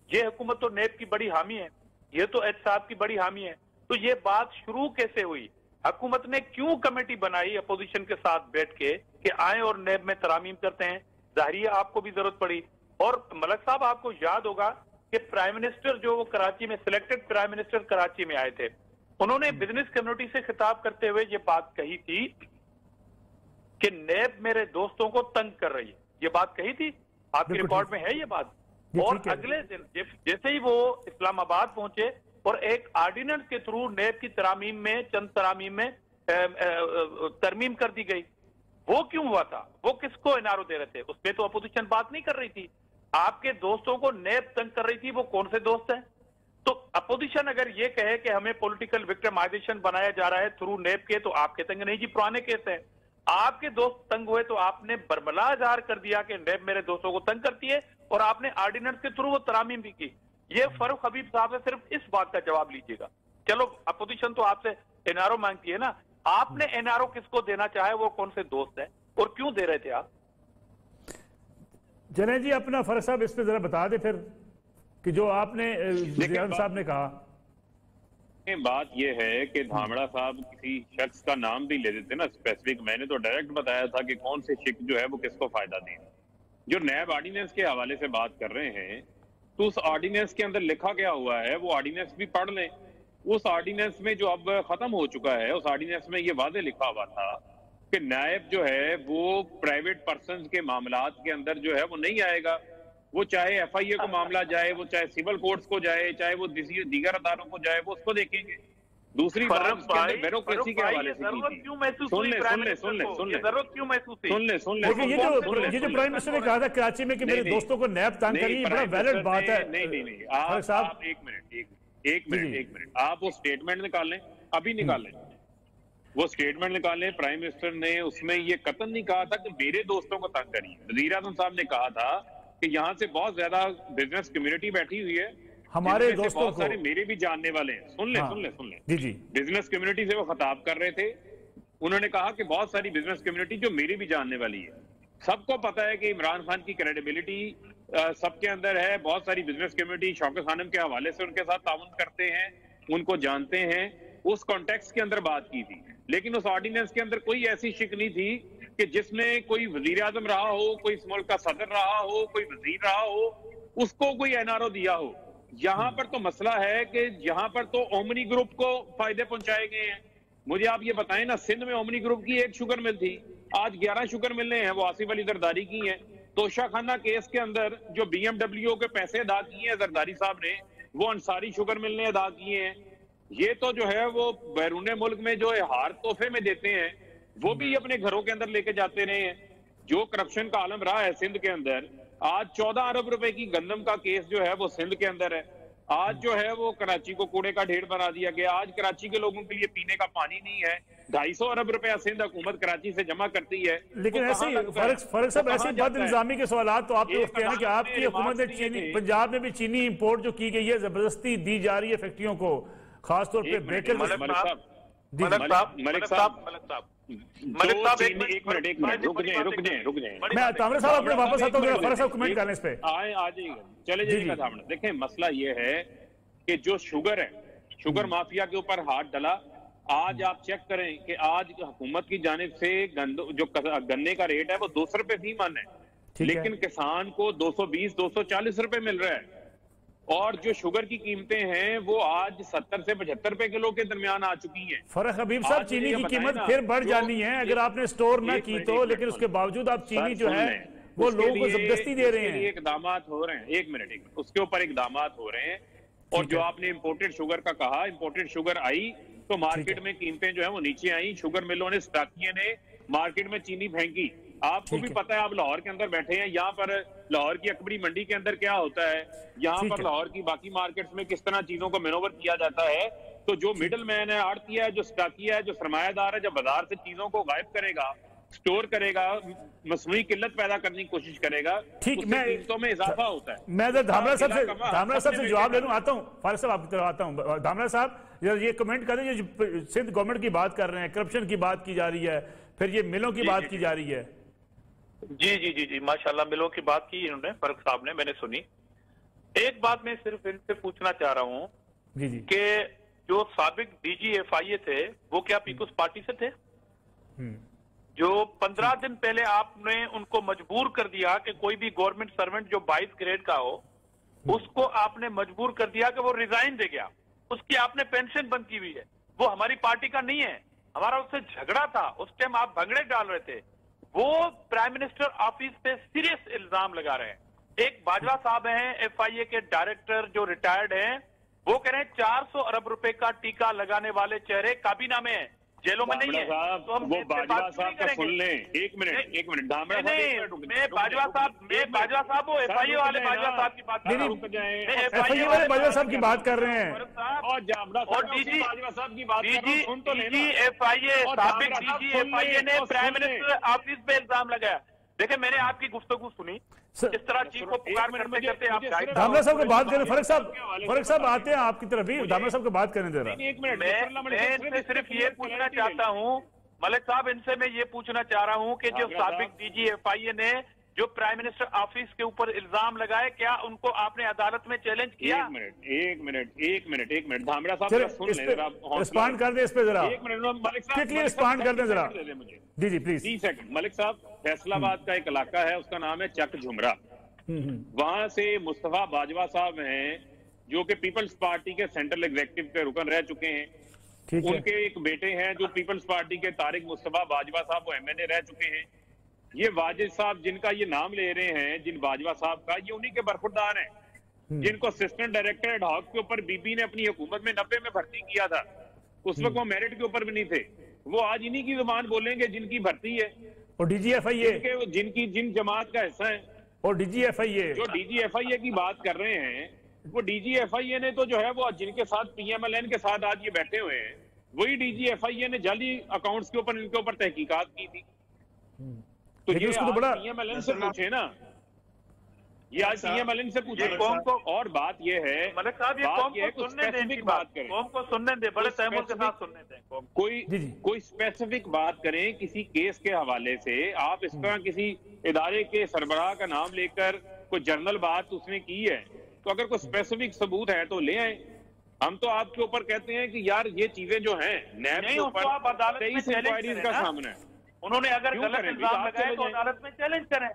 ये हुकूमत तो नेब की बड़ी हामी है, ये तो एहतसाब की बड़ी हामी है, तो ये बात शुरू कैसे हुई? हुकूमत ने क्यों कमेटी बनाई अपोजिशन के साथ बैठ के कि आए और नेब में तरामीम करते हैं? जाहिर आपको भी जरूरत पड़ी। और मलिक साहब, आपको याद होगा कि प्राइम मिनिस्टर जो वो कराची में, सिलेक्टेड प्राइम मिनिस्टर कराची में आए थे, उन्होंने बिजनेस कम्युनिटी से खिताब करते हुए ये बात कही थी कि नेब मेरे दोस्तों को तंग कर रही है। ये बात कही थी, आपकी रिकॉर्ड में है ये बात। और अगले दिन जैसे ही वो इस्लामाबाद पहुंचे और एक ऑर्डिनेंस के थ्रू नेब की तरामीम में, चंद तरामीम में तरमीम कर दी गई। वो क्यों हुआ था? वो किसको एनआरओ दे रहे थे? उसमें तो अपोजिशन बात नहीं कर रही थी। आपके दोस्तों को नेब तंग कर रही थी, वो कौन से दोस्त हैं? तो अपोजिशन अगर ये कहे कि हमें पॉलिटिकल विक्टिमाइजेशन बनाया जा रहा है थ्रू नेब के, तो आपके तंग नहीं जी, पुराने केस हैं। आपके दोस्त तंग हुए तो आपने बरमला इजहार कर दिया कि नेब मेरे दोस्तों को तंग करती है और आपने ऑर्डिनेंस के थ्रू वो तरामीम भी की। ये फारूक हबीब साहब से सिर्फ इस बात का जवाब लीजिएगा। चलो अपोजिशन तो आपसे एनआरओ मांगती है ना, आपने एनआरओ किसको देना चाहे, वो कौन से दोस्त है और क्यों दे रहे थे आप? जने जी अपना फर्ज साहब इस पे जरा बता दे फिर कि जो आपने साहब ने कहा। बात यह है कि धामड़ा साहब किसी शख्स का नाम भी ले देते ना स्पेसिफिक, मैंने तो डायरेक्ट बताया था कि कौन से शिक जो है वो किसको फायदा दे। जो नैब ऑर्डिनेंस के हवाले से बात कर रहे हैं तो उस ऑर्डिनेंस के अंदर लिखा क्या हुआ है वो ऑर्डिनेंस भी पढ़ लें। उस ऑर्डिनेंस में जो अब खत्म हो चुका है, उस ऑर्डिनेंस में ये वादे लिखा हुआ था कि नायब जो है वो प्राइवेट पर्सन के मामलात के अंदर जो है वो नहीं आएगा। वो चाहे एफआईए को मामला जाए, वो चाहे सिविल कोर्ट्स को जाए, चाहे वो दीगर अदालों को जाए, वो उसको देखेंगे। दूसरी बात उसके अंदर ब्यूरोक्रेसी के हवाले से की थी। सुन ले जरूरत क्यों महसूस हुई? ये जो प्राइम मिनिस्टर ने कहा था कराची में कि मेरे दोस्तों को नैब तंग करी, बड़ा वैलिड बात है। नहीं आप एक मिनट आप वो स्टेटमेंट निकाल लें, अभी निकाल लें वो स्टेटमेंट निकालें। प्राइम मिनिस्टर ने उसमें ये कतन नहीं कहा था कि मेरे दोस्तों को तंग करिए। वजीर आज़म साहब ने कहा था कि यहाँ से बहुत ज्यादा बिजनेस कम्युनिटी बैठी हुई है, हमारे दोस्तों बहुत सारे मेरे भी जानने वाले हैं। सुन ले जी बिजनेस कम्युनिटी से वो खिताब कर रहे थे। उन्होंने कहा कि बहुत सारी बिजनेस कम्युनिटी जो मेरी भी जानने वाली है। सबको पता है कि इमरान खान की क्रेडिबिलिटी सबके अंदर है। बहुत सारी बिजनेस कम्युनिटी शौकत खानम के हवाले से उनके साथ ताउन करते हैं, उनको जानते हैं। उस कॉन्टेक्स्ट के अंदर बात की थी, लेकिन उस ऑर्डिनेंस के अंदर कोई ऐसी शिक नहीं थी कि जिसमें कोई वजीर आजम रहा हो, कोई इस मुल्क का सदर रहा हो, कोई वजीर रहा हो, उसको कोई एनआरओ दिया हो। यहाँ पर तो मसला है कि यहाँ पर तो ओमनी ग्रुप को फायदे पहुंचाए गए हैं। मुझे आप ये बताएं ना, सिंध में ओमनी ग्रुप की एक शुगर मिल थी, आज 11 शुगर मिलने हैं, वो आसिफ अली जरदारी की हैं। तोशाखाना केस के अंदर जो BMW के पैसे अदा किए हैं जरदारी साहब ने, वो अंसारी शुगर मिलने अदा किए हैं। ये तो जो है वो बैरून मुल्क में जो हार तोहफे में देते हैं, वो भी अपने घरों के अंदर लेके जाते रहे हैं। जो करप्शन का आलम रहा है सिंध के अंदर, आज 14 अरब रुपए की गंदम का केस जो है वो सिंध के अंदर है। आज जो है वो कराची को कूड़े का ढेर बना दिया गया। आज कराची के लोगों के लिए पीने का पानी नहीं है। 250 अरब रुपया सिंध हुकूमत कराची से जमा करती है। लेकिन ऐसे फर्क सब ऐसी बद निजामी के सवाल तो आप उठते हैं कि आपकी हुकूमत ने चीनी, पंजाब में भी चीनी इंपोर्ट जो की गई है जबरदस्ती दी जा रही है फैक्ट्रियों को, खासतौर पर बेकर। मलिक साहब एक मिनट रुक जाए। मैं तामरा साहब अपने वापस आता हूँ, फर्ज साहब कमेंट करने इस पे आ जाइएगा, चले जाइएगा सामने। देखें मसला ये है कि जो शुगर है, शुगर माफिया के ऊपर हाथ डला। आज आप चेक करें कि आज हुकूमत की जानिब से जो गन्ने का रेट है वो 200 रुपए फी मन है, लेकिन किसान को 220-240 रुपए मिल रहा है। और जो शुगर की कीमतें हैं वो आज 70 से 75 रुपए किलो के दरमियान आ चुकी हैं। फर्क हबीब साहब, चीनी की कीमत फिर बढ़ जानी है अगर आपने स्टोर ना की तो, लेकिन उसके बावजूद आप चीनी जो है वो लोगों को जबरदस्ती दे रहे हैं। इकदाम हो रहे हैं, एक मिनट उसके ऊपर इकदाम हो रहे हैं। और जो आपने इम्पोर्टेड शुगर का कहा, इम्पोर्टेड शुगर आई तो मार्केट में कीमतें जो है वो नीचे आई। शुगर मिलों ने, स्टाकियों ने मार्केट में चीनी फेंकी। आपको भी पता है, आप लाहौर के अंदर बैठे हैं, यहाँ पर लाहौर की अकबरी मंडी के अंदर क्या होता है, यहाँ पर लाहौर की बाकी मार्केट्स में किस तरह चीजों को मैनोवर किया जाता है। तो जो मिडल मैन है, आड़तिया है, जो स्टाकिया है, जो सरमायादार है, जब बाजार से चीजों को गायब करेगा, स्टोर करेगा, मसनूई किल्लत पैदा करने की कोशिश करेगा, ठीक, मैं कीमतों में इजाफा होता है। मैं धामरा साहब से जवाब ले लूं, आता हूं फारिस साहब आपकी तरफ आता हूं। धामरा साहब ये कमेंट करें, जो सिंध गवर्नमेंट की बात कर रहे हैं, करप्शन की बात की जा रही है, फिर ये मिलों की बात की जा रही है। जी माशाल्लाह, मिलों की बात की इन्होंने, फर्क साहब ने, मैंने सुनी। एक बात मैं सिर्फ इनसे पूछना चाह रहा हूँ कि जो साबिक DG FIA थे वो क्या पीपुल्स पार्टी से थे? जो 15 दिन पहले आपने उनको मजबूर कर दिया कि कोई भी गवर्नमेंट सर्वेंट जो 22 ग्रेड का हो उसको आपने मजबूर कर दिया कि वो रिजाइन दे गया, उसकी आपने पेंशन बंद की हुई है, वो हमारी पार्टी का नहीं है, हमारा उससे झगड़ा था, उस टाइम आप भंगड़े डाल रहे थे। वो प्राइम मिनिस्टर ऑफिस पे सीरियस इल्जाम लगा रहे हैं। एक बाजवा साहब हैं FIA के डायरेक्टर जो रिटायर्ड हैं, वो कह रहे हैं 400 अरब रुपए का टीका लगाने वाले चेहरे काबीना में है, जेलों में नहीं है। तो हम वो बाजवा साहब का सुन लें, एक मिनट धामरा साहब, मैं बाजवा साहब वो FIA वाले बाजवा साहब की बात कर रहा हूं, FIA वाले बाजवा साहब की बात कर रहे हैं, और DG साहब की बात कर रहा हूं, सुन तो लेना। FIA साबिक DG FIA ने प्राइम मिनिस्टर ऑफिस पे इल्जाम लगाया। देखिए मैंने आपकी गुफ्तगू सुनी, किस तरह चीफ को पुकार करते करते आप दामला साहब को बात करें। फरक साहब आते हैं आपकी तरफ ही, दामला साहब को बात करने दे रहा। एक मिनट, मैं इनसे सिर्फ ये पूछना चाहता हूँ मलिक साहब, इनसे मैं ये पूछना चाह रहा हूँ कि जो साबिक DGFIA ने जो प्राइम मिनिस्टर ऑफिस के ऊपर इल्जाम लगाए, क्या उनको आपने अदालत में चैलेंज किया? एक मिनट धामड़ा साहब सुन लें, रिस्पॉन्ड कर दे इस पे जरा, एक मिनट मलिक साहब क्विकली रिस्पॉन्ड कर दें जरा। जी प्लीज 30 सेकंड। मलिक साहब, फैसलाबाद का एक इलाका है, उसका नाम है चक झुमरा। वहां से मुस्तफा बाजवा साहब हैं जो कि पीपल्स पार्टी के सेंट्रल एग्जीक्यूटिव के रुकन रह चुके हैं। उनके एक बेटे हैं जो पीपल्स पार्टी के तारिक मुस्तफा बाजवा साहब, वो MNA रह चुके हैं। ये वाजिद साहब जिनका ये नाम ले रहे हैं, जिन बाजवा साहब का, ये उन्हीं के बरखुरदार हैं जिनको असिस्टेंट डायरेक्टर एड हॉक के ऊपर बीबी ने अपनी हुकूमत में 90 में भर्ती किया था। उस वक्त वो मेरिट के ऊपर भी नहीं थे। वो आज इन्हीं की जुबान बोलेंगे जिनकी भर्ती है, और DGFIA जिन जमात का हिस्सा है, और DGFIA जो DGFIA की बात कर रहे हैं, वो DGFIA ने तो जो है वो जिनके साथ PMLN के साथ आज ये बैठे हुए हैं, वही DGFIA ने जाली अकाउंट्स के ऊपर इनके ऊपर तहकीकात की थी। तो ये उसको तो बड़ा PMLN से पूछे ना, ये आज PMLN से पूछे कौम को। और बात ये है मलिक साहब, ये कौम को सुनने दें, इनकी बात करें, कौम को सुनने दें, बड़े तहमुल के साथ सुनने दें। कोई स्पेसिफिक बात करें किसी केस के हवाले से। आप इस तरह किसी इदारे के सरबराह का नाम लेकर कोई जर्नल बात उसने की है, तो अगर कोई स्पेसिफिक सबूत है तो ले आए। हम तो आपके ऊपर कहते हैं कि यार ये चीजें जो हैं नैब के ऊपर 23 इंक्वायरीज का सामने है। उन्होंने अगर गलत इल्जाम लगाए तो अदालत में चैलेंज करें।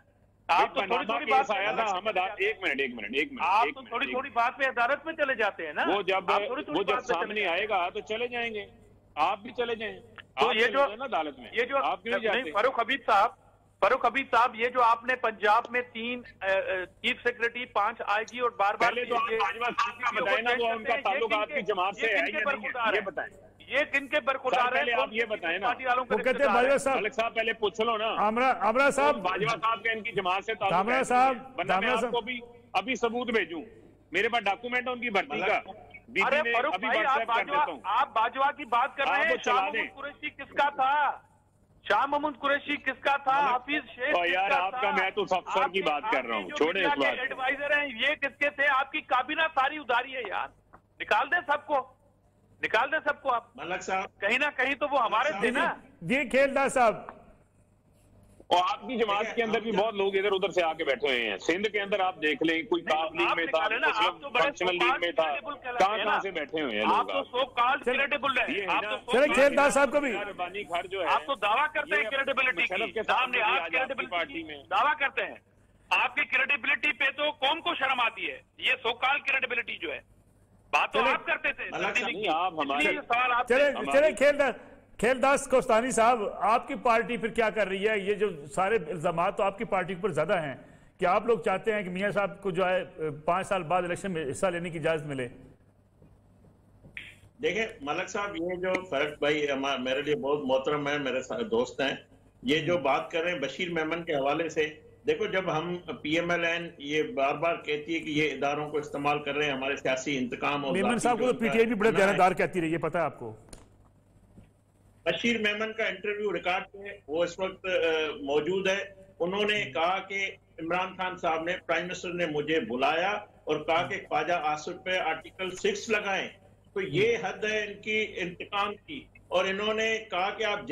आप तो थोड़ी बात आया था, हम एक मिनट आप तो थोड़ी बात पे अदालत में चले जाते हैं ना। वो जब सामने आएगा तो चले जाएंगे, आप भी चले जाएं। तो ये जो ना अदालत में, ये जो आप क्यों नहीं जाते? फारूक हबीब साहब, ये जो आपने पंजाब में 3 चीफ सेक्रेटरी, 5 IG और बार पहले तो आप बाजवा साहब का बताएं ना, वो उनका ताल्लुक आपकी जमात से है या नहीं है, ये बताएं। ये किनके बरखुरदार है? आप ये बताएं ना। वो कहते हैं बाजवा साहब, मलिक साहब पहले पूछ लो ना। आमरा साहब, बाजवा साहब के इनकी जमात से ताल्लुक दामला है, साहब, वरना मैं आपको भी अभी सबूत भेजूं। मेरे पास डॉक्यूमेंट है उनकी भर्ती का। अरे फारूक भाई, आप बाजवा की बात कर रहे हैं। शाह महमूद कुरैशी किसका था? शाह महमूद कुरैशी किसका था? हाफिज शेख यार आपका, मैं तो अफसर की बात कर रहा हूँ, छोड़े इस बात। एडवाइजर हैं ये किसके थे? आपकी काबीना सारी उधारी है यार, निकाल दे सबको आप। मलिक साहब, कहीं ना कहीं तो वो हमारे थे ना। जी खेलदार साहब, और आपकी जमात के अंदर भी बहुत लोग इधर उधर से आके बैठे हुए हैं। सिंध के अंदर आप देख लें, कोई काफ लीग में था, फंक्शनल लीग में था, कहाँ से बैठे हुए हैं लोग। आप तो सो कॉल्ड क्रेडिबल है। चले खेलदार साहब को भी रबानी घर जो है, आप तो दावा करते हैं क्रेडिबिलिटी की, सामने आप क्रेडिबिलिटी में दावा करते हैं। आपकी क्रेडिबिलिटी पे तो कौम को शर्म आती है। ये सो कॉल्ड क्रेडिबिलिटी जो है, बात तो आप करते थे। आप हमारे चले खेलदास कोस्तानी साहब, आपकी पार्टी फिर क्या कर रही है? ये जो सारे इल्जामात तो आपकी पार्टी के ऊपर ज्यादा हैं कि आप लोग चाहते हैं कि मियां साहब को जो है 5 साल बाद इलेक्शन में हिस्सा लेने की इजाजत मिले। देखिए मलिक साहब, ये जो फर्क भाई मेरे लिए बहुत मोहतरम है, मेरे दोस्त हैं, ये जो बात कर रहे हैं बशीर मेमन के हवाले से। देखो, जब हम PMLN ये बार बार कहती है कि ये इदारों को इस्तेमाल कर रहे हैं हमारे सियासी इंतकाम, और मेमन साहब को तो PTI भी बड़े बयानदार कहती रही है, पता है आपको। बशीर मेमन का इंटरव्यू रिकॉर्ड पे वो इस वक्त मौजूद है। उन्होंने कहा कि इमरान खान साहब ने, प्राइम मिनिस्टर ने मुझे बुलाया और कहा कि ख्वाजा आसिफ पे आर्टिकल 6 लगाएं। तो ये हद है इनकी इंतकाम की, और इन्होंने कहा कि आप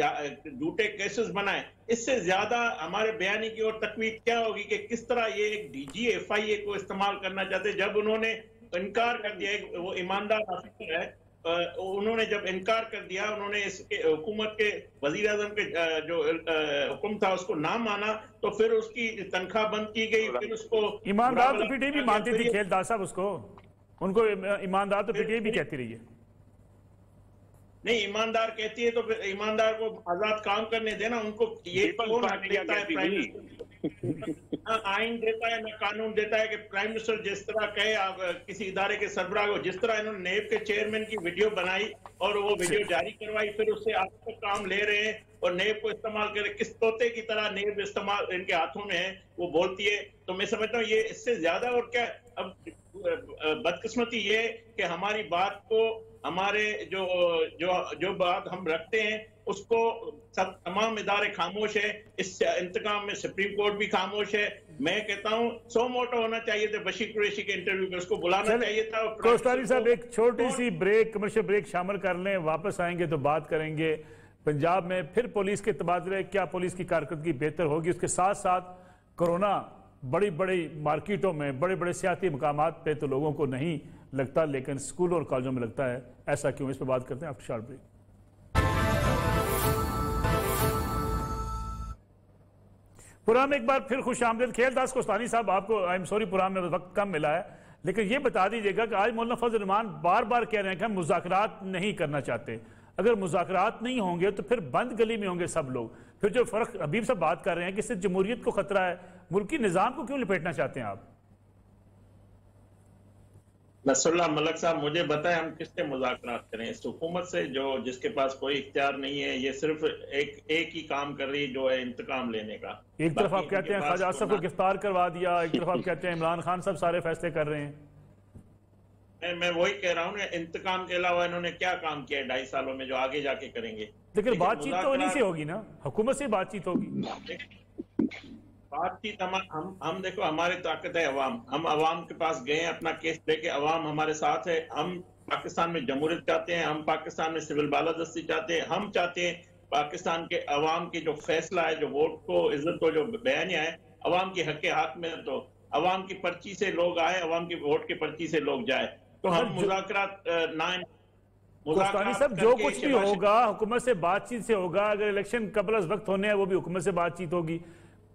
झूठे केसेस बनाएं। इससे ज्यादा हमारे बयानी की और तकवीद क्या होगी कि किस तरह ये एक DGFIA को इस्तेमाल करना चाहते। जब उन्होंने इनकार कर दिया, वो ईमानदार ऑफिसर है, उन्होंने जब इनकार कर दिया, उन्होंने इसके हुकूमत के वजीर आजम के जो हुक्म था उसको ना माना, तो फिर उसकी तनख्वाह बंद की गई। फिर उसको ईमानदार तो PTI भी मानती थी खेलदार साहब, उसको उनको ईमानदार तो PTI भी कहती रही है। नहीं, ईमानदार कहती है तो फिर ईमानदार को आजाद काम करने देना। उनको ये कौन हक देता है? प्राइम मिनिस्टर आइन देता है, ना कानून देता है कि प्राइम मिनिस्टर जिस तरह कहे आप किसी इदारे के सरबराह को। जिस तरह इन्होंने नेब के चेयरमैन की वीडियो बनाई और वो वीडियो जारी करवाई, फिर उससे आप तक काम ले रहे हैं और नेब को इस्तेमाल कर रहे। किस तोते की तरह नेब इस्तेमाल इनके हाथों में है, वो बोलती है। तो मैं समझता हूँ ये इससे ज्यादा और क्या। अब बदकिस्मती ये कि हमारी बात को, हमारे जो बात हम रखते हैं उसको सब तमाम इदारे खामोश है। इस इंतकाम में सुप्रीम कोर्ट भी खामोश है। मैं कहता हूं सो मोटो होना चाहिए था बशीर कुरैशी के इंटरव्यू में, उसको बुलाना चाहिए था। कोस्टारी साहब एक छोटी सी ब्रेक, कमर्शियल ब्रेक शामिल कर लें, वापस आएंगे तो बात करेंगे पंजाब में फिर पुलिस के तबादले, क्या पुलिस की कारकर्दगी बेहतर होगी, उसके साथ साथ कोरोना बड़ी बड़ी मार्केटों में, बड़े बड़े सियाती मकामात पे तो लोगों को नहीं लगता लेकिन स्कूलों और कॉलेजों में लगता है, ऐसा क्यों? इस पर बात करते हैं आफ्टर शॉर्ट ब्रेक। पुराम एक बार फिर खुश आमदीद। खेलदास कोस्तानी साहब, आपको आई एम सॉरी पुराम में वक्त कम मिला है, लेकिन ये बता दीजिएगा कि आज मौलाना फजल रहमान बार बार कह रहे हैं कि हम मुज़ाकरात नहीं करना चाहते। अगर मुज़ाकरात नहीं होंगे तो फिर बंद गली में होंगे सब लोग। फिर जो फर्क हबीब साहब बात कर रहे हैं कि इससे जमहूरियत को खतरा है, मुल्की निज़ाम को क्यों लपेटना चाहते हैं आप? नसरुल्लाह मलक साहब, मुझे बताएं हम किससे मुज़ाकरात करें? इस हुकूमत से जो जिसके पास कोई इख्तियार नहीं है, ये सिर्फ एक ही काम कर रही है जो है इंतकाम लेने का। एक तरफ आप कहते हैं ख्वाजा आसफ को गिरफ्तार करवा दिया, एक तरफ आप कहते हैं इमरान खान सब सारे फैसले कर रहे हैं। मैं वही कह रहा हूँ ना, इंतकाम के अलावा इन्होंने क्या काम किया है 2.5 सालों में जो आगे जाके करेंगे? लेकिन बातचीत तो इन्हीं से होगी ना, हुकूमत से बातचीत होगी। बातचीत हम देखो, हमारी ताकत है अवाम। हम अवाम के पास गए हैं, अपना केस लेके, अवाम हमारे साथ है। हम पाकिस्तान में जमहूरियत चाहते हैं, हम पाकिस्तान में सिविल बालादस्ती चाहते हैं। हम चाहते हैं पाकिस्तान के अवाम की जो फैसला है, जो वोट को इज्जत को जो बयानिया है, अवाम की हक हाथ में, तो अवाम की पर्ची से लोग आए, अवाम की वोट की पर्ची से लोग जाए। तो हम मुज़ाकरात कोस्तानी साहब, जो कुछ भी होगा हुकूमत से बातचीत से होगा। अगर इलेक्शन कबल वक्त होने हैं वो भी हुकूमत से बातचीत होगी।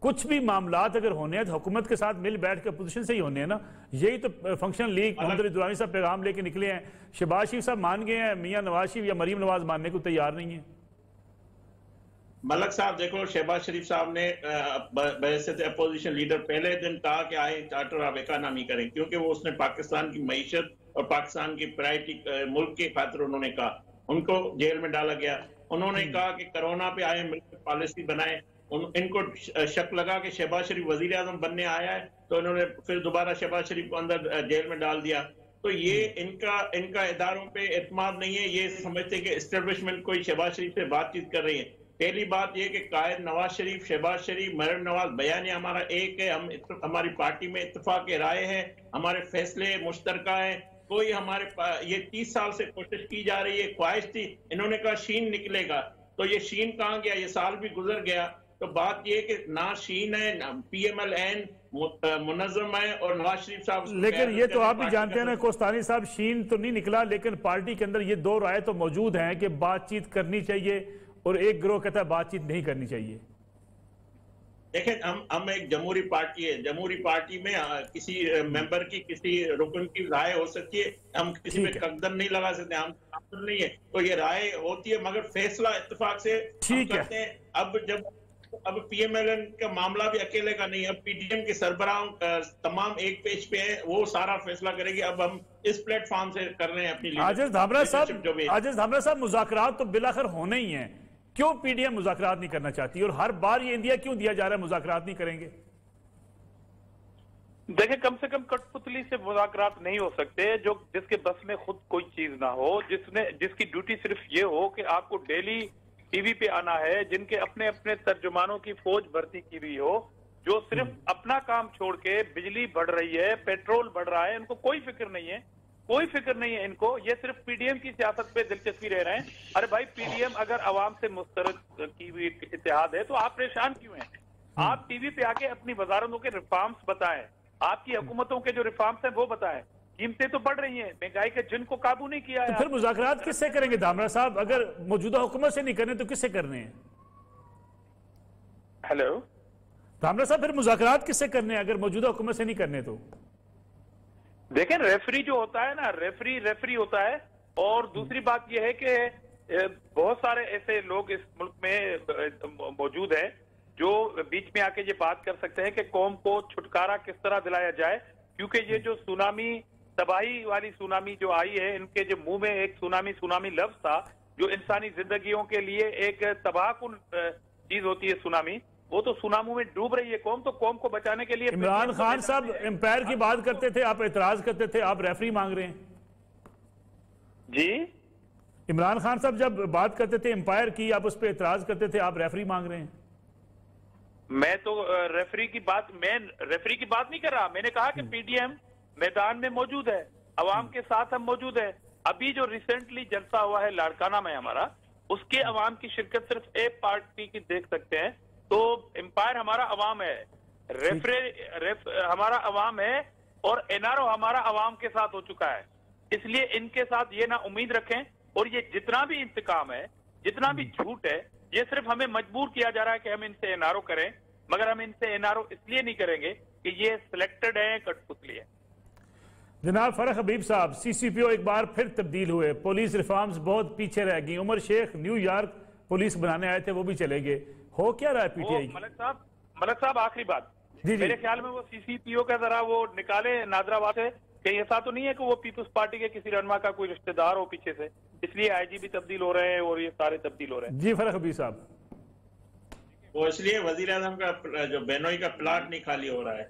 कुछ भी मामलात अगर होने हैं तो हुकूमत के साथ मिल बैठ कर अपोजिशन से ही होने हैं ना। यही तो फंक्शन लीग मोहम्मद दुरानी साहब पैगाम लेके निकले हैं। शहबाज शरीफ साहब मान गए हैं, मियां नवाज शरीफ या मरीम नवाज मानने को तैयार नहीं है। मलक साहब देखो, शहबाज शरीफ साहब ने बहैसियत अपोजिशन लीडर पहले दिन कहा कि आए चार्टर ऑफ इकोनॉमी करें, क्योंकि वो उसने पाकिस्तान की मईशत और पाकिस्तान की प्रायोरिटी मुल्क के खातिर उन्होंने कहा। उनको जेल में डाला गया। उन्होंने कहा कि कोरोना पे आए मिलकर पॉलिसी बनाए। इनको शक लगा कि शहबाज शरीफ वजीर आजम बनने आया है, तो इन्होंने फिर दोबारा शहबाज शरीफ को अंदर जेल में डाल दिया। तो ये इनका इदारों पे एतमाद नहीं है। ये समझते कि एस्टेब्लिशमेंट कोई शहबाज शरीफ से बातचीत कर रही है। पहली बात यह कि कायद नवाज शरीफ, शहबाज शरीफ, मरीम नवाज, बयान हमारा एक है। हम हमारी पार्टी में इत्तेफाक राय है, हमारे फैसले मुश्तरका है। कोई हमारे ये 30 साल से कोशिश की जा रही है, ख्वाहिश थी, इन्होंने कहा शीन निकलेगा, तो ये शीन कहाँ गया? ये साल भी गुजर गया। तो बात ये कि ना शीन है, ना PMLN मुनज़्ज़म है, और नवाज शरीफ साहब। लेकिन ये तो आप भी जानते हैं ना कोस्तानी साहब, शीन तो नहीं निकला, लेकिन पार्टी के अंदर ये दो राय तो मौजूद हैं कि बातचीत करनी चाहिए और एक गिरोह कहता है बातचीत नहीं करनी चाहिए। देखें, हम एक जमहूरी पार्टी है। जमहूरी पार्टी में किसी मेंबर की, किसी रुकन की राय हो सकती है। हम किसी में कदम नहीं लगा सकते, हम नहीं है, तो ये राय होती है, मगर फैसला इत्तेफाक से हम करते हैं। अब PMLN का मामला भी अकेले का नहीं है। अब PDM के सरबराह तमाम एक पेज पे है, वो सारा फैसला करेगी। अब हम इस प्लेटफॉर्म से कर रहे हैं अपनी। आजिज धामरा साहब, मुज़ाकरात तो बिलाखिर होने ही हैं। क्यों PDM मुज़ाकरात नहीं करना चाहती और हर बार ये इंडिया क्यों दिया जा रहा है मुज़ाकरात नहीं करेंगे? देखिए, कम से कम कठपुतली से मुज़ाकरात नहीं हो सकते। जिसके बस में खुद कोई चीज ना हो, जिसकी ड्यूटी सिर्फ ये हो कि आपको डेली टीवी पे आना है, जिनके अपने अपने तर्जुमानों की फौज भर्ती की हुई हो, जो सिर्फ अपना काम छोड़ के, बिजली बढ़ रही है, पेट्रोल बढ़ रहा है, इनको कोई फिक्र नहीं है, कोई फिक्र नहीं है इनको। ये सिर्फ PDM की सियासत पे दिलचस्पी ले रहे हैं। अरे भाई, PDM अगर अवाम से मुस्तरद की हुई इत्तेहाद है तो आप परेशान क्यों हैं? आप टीवी पे आके अपनी वजारतों के रिफॉर्म्स बताएं, आपकी हुकूमतों के जो रिफॉर्म्स हैं वो बताएं। कीमतें तो बढ़ रही हैं, महंगाई के जिन को काबू नहीं किया है। तो फिर मुज़ाकरात किससे करेंगे धामरा साहब? अगर मौजूदा हुकूमत से नहीं करने तो किससे करने हैं? हेलो धामरा साहब, फिर मुज़ाकरात किससे करने हैं अगर मौजूदा हुकूमत से नहीं करने? तो देखें, रेफरी जो होता है ना, रेफरी होता है। और दूसरी बात यह है कि बहुत सारे ऐसे लोग इस मुल्क में मौजूद हैं जो बीच में आके ये बात कर सकते हैं कि कौम को छुटकारा किस तरह दिलाया जाए, क्योंकि ये जो सुनामी, तबाही वाली सुनामी जो आई है, इनके जो मुंह में एक सुनामी लफ्ज था, जो इंसानी जिंदगियों के लिए एक तबाहकुन चीज होती है सुनामी, वो तो सुनामी में डूब रही है कौम, तो कौम को बचाने के लिए इमरान खान साहब एम्पायर की बात करते थे, आप एतराज करते थे, आप रेफरी मांग रहे हैं जी। इमरान खान साहब जब बात करते थे एम्पायर की, आप उस पर एतराज करते थे, आप रेफरी मांग रहे हैं। मैं तो रेफरी की बात नहीं कर रहा। मैंने कहा कि पीडीएम मैदान में मौजूद है, अवाम के साथ हम मौजूद है। अभी जो रिसेंटली जलसा हुआ है लाड़काना में हमारा, उसके अवाम की शिरकत सिर्फ एक पार्टी की देख सकते हैं। तो एम्पायर हमारा अवाम है, हमारा अवाम है, और एनआरओ हमारा अवाम के साथ हो चुका है। इसलिए इनके साथ ये ना उम्मीद रखें, और ये जितना भी इंतकाम है, जितना भी झूठ है, ये सिर्फ हमें मजबूर किया जा रहा है कि हम इनसे एनआरओ करें, मगर हम इनसे एनआरओ इसलिए नहीं करेंगे कि ये सिलेक्टेड है, कठपुतली है। जनाब फरख हबीब साहब, सीसीपीओ एक बार फिर तब्दील हुए, पुलिस रिफॉर्म्स बहुत पीछे रह गई। उमर शेख न्यूयॉर्क पुलिस बनाने आए थे, वो भी चले गए। हो क्या रहा है पीटीआई? मलक साहब आखिरी बात, मेरे ख्याल में वो सीसीपीओ का जरा वो निकाले नादराबाद से, कहीं ऐसा तो नहीं है कि वो पीपल्स पार्टी के किसी रहनुमा का कोई रिश्तेदार हो पीछे से, इसलिए आईजी भी तब्दील हो रहे हैं और ये सारे तब्दील हो रहे हैं। जी फरख हबीब साहब, वो इसलिए वजीर आजम का जो बेनोई का प्लाट नहीं खाली हो रहा है।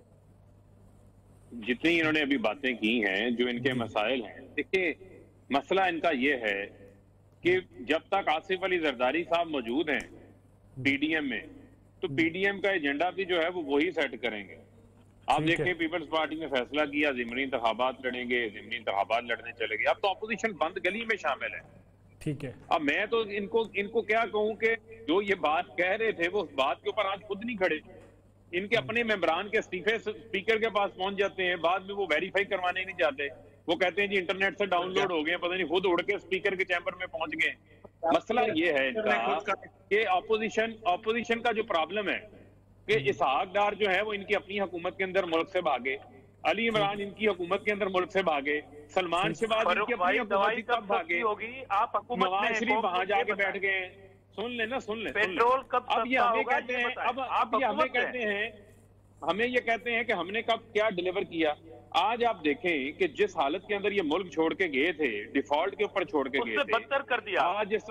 जितनी इन्होंने अभी बातें की हैं, जो इनके मसाइल हैं, देखिए मसला इनका ये है कि जब तक आसिफ अली जरदारी साहब मौजूद हैं पीडीएम में, तो पीडीएम का एजेंडा भी जो है वो वही सेट करेंगे। आप देखें पीपल्स पार्टी ने फैसला किया ज़िमनी इंतखाबात लड़ेंगे, ज़िमनी इंतखाबात लड़ने चले गए। अब तो अपोजिशन बंद गली में शामिल है। ठीक है, अब मैं तो इनको क्या कहूं कि जो ये बात कह रहे थे वो उस बात के ऊपर आज खुद नहीं खड़े। इनके अपने मेंबरान के इस्तीफे स्पीकर के पास पहुंच जाते हैं, बाद में वो वेरीफाई करवाने नहीं जाते। वो कहते हैं जी इंटरनेट से डाउनलोड हो गए, पता नहीं खुद उड़ के स्पीकर के चैम्बर में पहुंच गए। मसला ये है इनका कि ऑपोजिशन का जो प्रॉब्लम है कि इसहाक डार जो है वो इनकी अपनी हुकूमत के अंदर मुल्क से भागे, अली इमरान इनकी हुकूमत के अंदर मुल्क से भागे, सलमान शहबाज इनकी अपनी हुकूमत कब भागे, नवाज शरीफ वहां जाके बैठ गए। सुन ले, पेट्रोल कब अब ये हमें कहते हैं, अब ये हमें कहते हैं, हमें ये कहते हैं कि हमने कब क्या डिलीवर किया। आज आप देखें कि जिस हालत के अंदर ये मुल्क छोड़ के गए थे, डिफॉल्ट के ऊपर छोड़ के गए थे, बदतर कर दिया। आज इस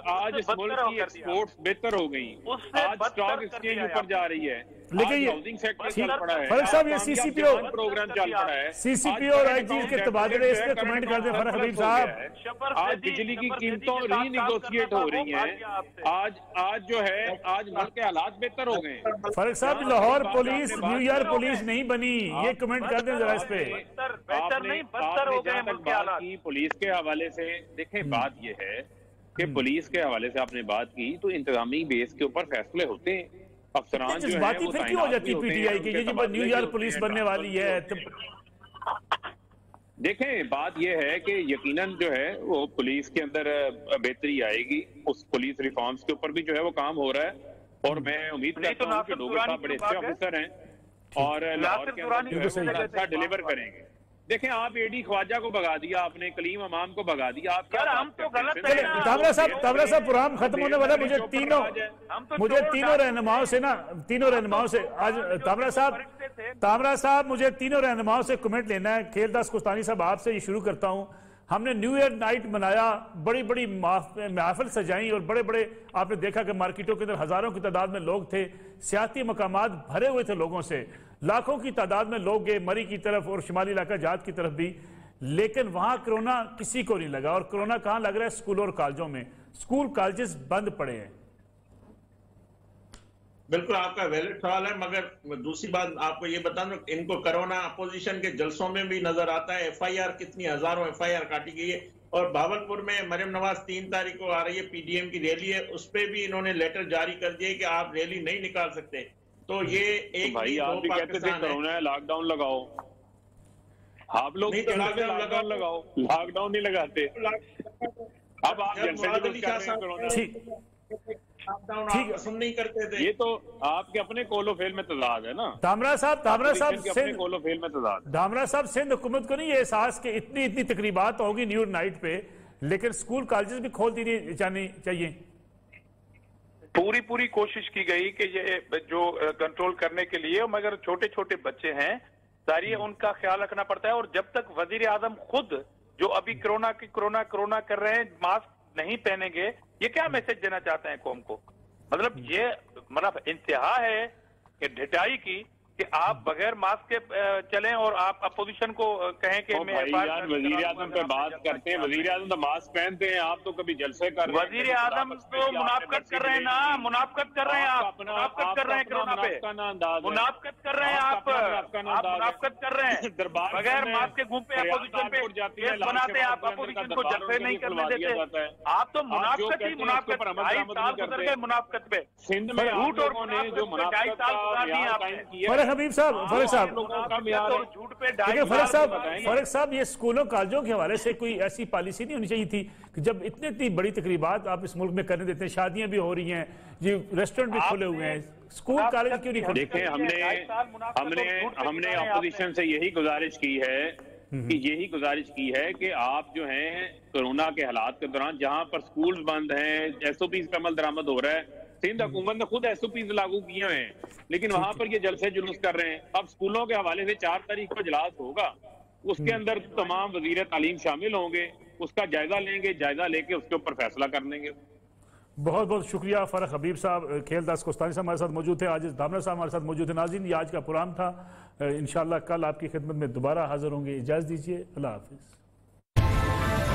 मुल्क की एक्सपोर्ट्स बेहतर हो गई, आज स्टॉक एक्सचेंज ऊपर जा रही है, लेकिन हाउसिंग सेक्टर चल पड़ा है, फरक साहब ये सीसीपीओ प्रोग्राम चल पड़ा है, सीसीपीओ और आईजी के तबादले इस पे कमेंट कर दें फरक हबीब साहब। आज बिजली की कीमतों रीनिगोशिएट हो रही हैं, आज जो है आज मुल्क के हालात बेहतर हो गए। फरक साहब लाहौर पुलिस न्यूयॉर्क पुलिस नहीं बनी, ये कमेंट कर दें जरा इस पे। आपने पुलिस के हवाले से देखें, बात यह है कि पुलिस के हवाले से आपने बात की तो इंतजामी बेस के ऊपर फैसले होते हैं, अफसरान जो है वो फिर क्यों हो जाती पीटीआई की ये जो न्यूयॉर्क पुलिस बनने वाली है? देखें बात यह है कि यकीनन जो है वो पुलिस के अंदर बेहतरी आएगी, उस पुलिस रिफॉर्म्स के ऊपर भी जो है वो काम हो रहा है, और मैं उम्मीद करता हूँ कि डोगर साहब बड़े अच्छे ऑफिसर हैं और लाहौर के अंदर अच्छा डिलीवर करेंगे। देखें आप एडी ख्वाजा को भगा दिया, आपने कलीम अमाम को भगा दिया, आप क्या हम तो गलत है। ताबरा साहब प्रोग्राम खत्म होने वाला, मुझे तीनों रहनुमाओं से आज ताबरा साहब मुझे तीनों रहनुमाओं से कमेंट लेना है। खेलदास कुस्तानी साहब आपसे ये शुरू करता हूँ। हमने न्यू ईयर नाइट मनाया, बड़ी बड़ी महफिल सजाई और बड़े बड़े आपने देखा कि मार्केटों के अंदर हजारों की तादाद में लोग थे, सियाती मकामात भरे हुए थे लोगों से, लाखों की तादाद में लोग गए मरी की तरफ और शिमाली इलाका जात की तरफ भी, लेकिन वहां कोरोना किसी को नहीं लगा। और कोरोना कहां लग रहा है? स्कूलों और कॉलेजों में। स्कूल कॉलेजेस बंद पड़े हैं। बिल्कुल आपका वैलिड सवाल है, मगर दूसरी बात आपको ये बता दूं, इनको कोरोना अपोजिशन के जलसों में भी नजर आता है। एफआईआर कितनी हजारों एफआईआर काटी गई है, और भावलपुर में मरियम नवाज 3 तारीख को आ रही है, पीडीएम की रैली है, उस पर भी इन्होंने लेटर जारी कर दिए कि आप रैली नहीं निकाल सकते। तो ये एक भाई आप भी कहते थे कोरोना है लॉकडाउन लगाओ, आप लोग नहीं तो लॉकडाउन लगाओ, लॉकडाउन नहीं लगाते। अब आप सुन नहीं करते थे। ये तो आपके अपने कोलो फेल में तजाद है ना। धामरा साहब कोलो फेल में तजाद। धामरा साहब सिंध हुकूमत को नहीं ये एहसास कि इतनी तकरीबात होगी न्यू नाइट पे, लेकिन स्कूल कॉलेजेस भी खोल दी जानी चाहिए। पूरी कोशिश की गई कि ये जो कंट्रोल करने के लिए, मगर छोटे छोटे बच्चे हैं सारी, उनका ख्याल रखना पड़ता है। और जब तक वजीर आजम खुद जो अभी कोरोना कर रहे हैं मास्क नहीं पहनेंगे, ये क्या मैसेज देना चाहते हैं कौम को? मतलब ये इंतहा है कि ढिठाई की कि आप बगैर मास्क के चलें और आप अपोजिशन को कहें कि मैं वजीर आजम पे बात करते हैं, वजीर आजम तो मास्क पहनते हैं, आप तो कभी जलसे कर रहे हैं। वजीर आजम तो मुनाफकत कर रहे हैं ना, मुनाफकत कर रहे हैं आप, मुनाफकत कर रहे हैं कोरोना पे, मुनाफकत कर रहे हैं आप मुनाफकत कर रहे हैं बगैर मास्क के घूमते हैं, अपोजिशन पे केस बनाते हैं, आप अपोजिशन को जलसे नहीं करने देते, आप तो मुनाफकत ही मुनाफकत 2.5 साल गुजर गए मुनाफकत पे, सिंध में झूठ और मुनाफकत 2.5 साल गुजार दिए आपने। हबीब साहब, फारूक साहब, ये स्कूलों कॉलेजों के हवाले से कोई ऐसी पॉलिसी नहीं होनी चाहिए थी कि जब इतनी बड़ी तकरीबात आप इस मुल्क में करने देते हैं, शादियां भी हो रही हैं जी, रेस्टोरेंट भी खुले हुए हैं, स्कूल कॉलेज क्यों नहीं खुले? देखें, हमने अपोजिशन से यही गुजारिश की है कि आप जो हैं कोरोना के हालात के दौरान जहां पर स्कूल बंद हैं, SOPs का अमल दरामद हो रहा है, सिंध हुकूमत ने खुद SOPs लागू किए हुए हैं, लेकिन वहां पर ये जलसे जुलूस कर रहे हैं। अब स्कूलों के हवाले से 4 तारीख को इजलास होगा, उसके अंदर तमाम वजीर तालीम शामिल होंगे, उसका जायजा लेंगे, जायजा लेके उसके ऊपर फैसला कर लेंगे। बहुत बहुत शुक्रिया फारूक हबीब साहब। खेलदास कोस्तानी साहब हमारे साथ मौजूद थे, आज दामना साहब हमारे साथ मौजूद थे। नाज़रीन, ये आज का प्रोग्राम था, इंशाअल्लाह कल आपकी खिदमत में दोबारा हाजिर होंगे। इजाज़त दीजिए, अल्लाह हाफिज़।